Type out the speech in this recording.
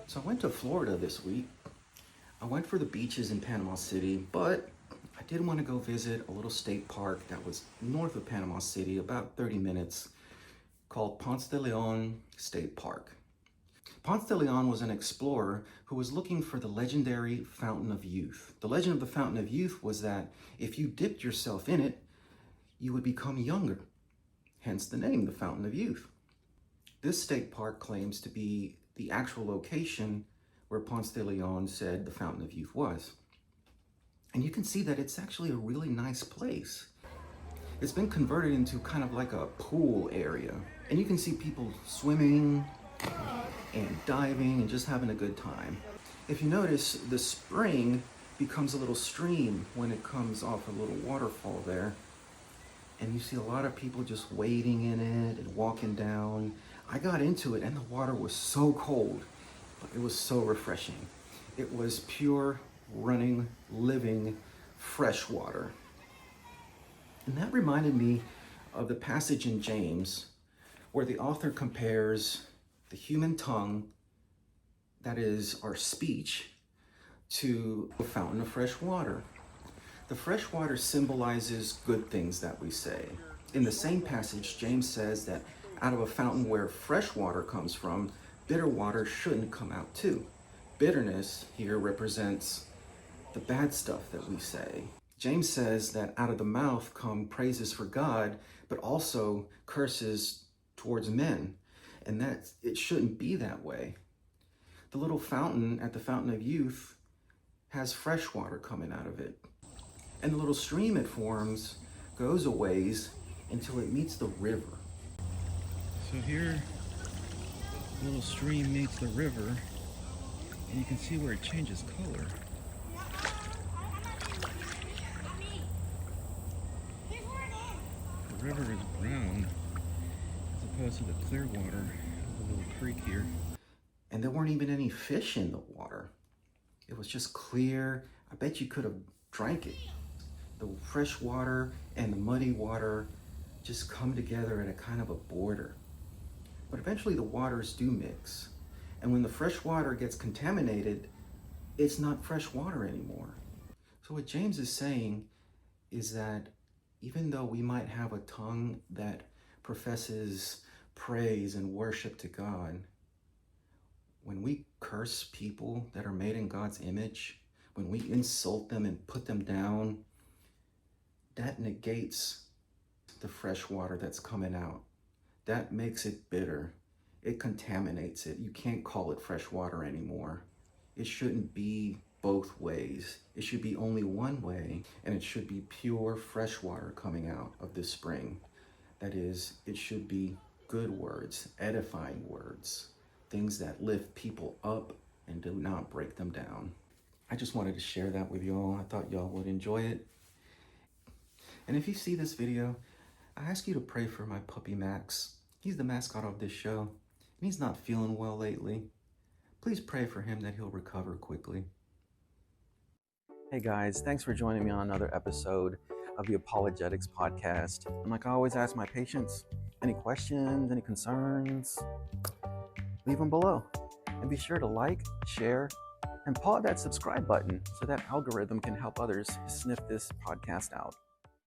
So I went to Florida this week. I went for the beaches in Panama City, but I did want to go visit a little state park that was north of Panama City, about 30 minutes, called Ponce de Leon State Park. Ponce de Leon was an explorer who was looking for the legendary Fountain of Youth. The legend of the Fountain of Youth was that if you dipped yourself in it, you would become younger, hence the name, the Fountain of Youth. This state park claims to be the actual location where Ponce de Leon said the Fountain of Youth was. And you can see that it's actually a really nice place. It's been converted into kind of like a pool area. And you can see people swimming and diving and just having a good time. If you notice, the spring becomes a little stream when it comes off a little waterfall there. And you see a lot of people just wading in it and walking down. I got into it and the water was so cold, but it was so refreshing. It was pure, running, living, fresh water. And that reminded me of the passage in James where the author compares the human tongue, that is our speech, to a fountain of fresh water. The fresh water symbolizes good things that we say. In the same passage, James says that out of a fountain where fresh water comes from, bitter water shouldn't come out too. Bitterness here represents the bad stuff that we say. James says that out of the mouth come praises for God, but also curses towards men, and that it shouldn't be that way. The little fountain at the Fountain of Youth has fresh water coming out of it. And the little stream it forms goes a ways until it meets the river. So here, the little stream meets the river, and you can see where it changes color. The river is brown, as opposed to the clear water of the little creek here. And there weren't even any fish in the water. It was just clear. I bet you could have drank it. The fresh water and the muddy water just come together at a kind of a border. But eventually the waters do mix. And when the fresh water gets contaminated, it's not fresh water anymore. So what James is saying is that even though we might have a tongue that professes praise and worship to God, when we curse people that are made in God's image, when we insult them and put them down, that negates the fresh water that's coming out. That makes it bitter. It contaminates it. You can't call it fresh water anymore. It shouldn't be both ways. It should be only one way, and it should be pure fresh water coming out of this spring. That is, it should be good words, edifying words, things that lift people up and do not break them down. I just wanted to share that with y'all. I thought y'all would enjoy it. And if you see this video, I ask you to pray for my puppy Max. He's the mascot of this show, and he's not feeling well lately. Please pray for him that he'll recover quickly. Hey guys, thanks for joining me on another episode of the Apawlogetics podcast. And like I always ask my patients, any questions, any concerns, leave them below. And be sure to like, share, and paw that subscribe button so that algorithm can help others sniff this podcast out.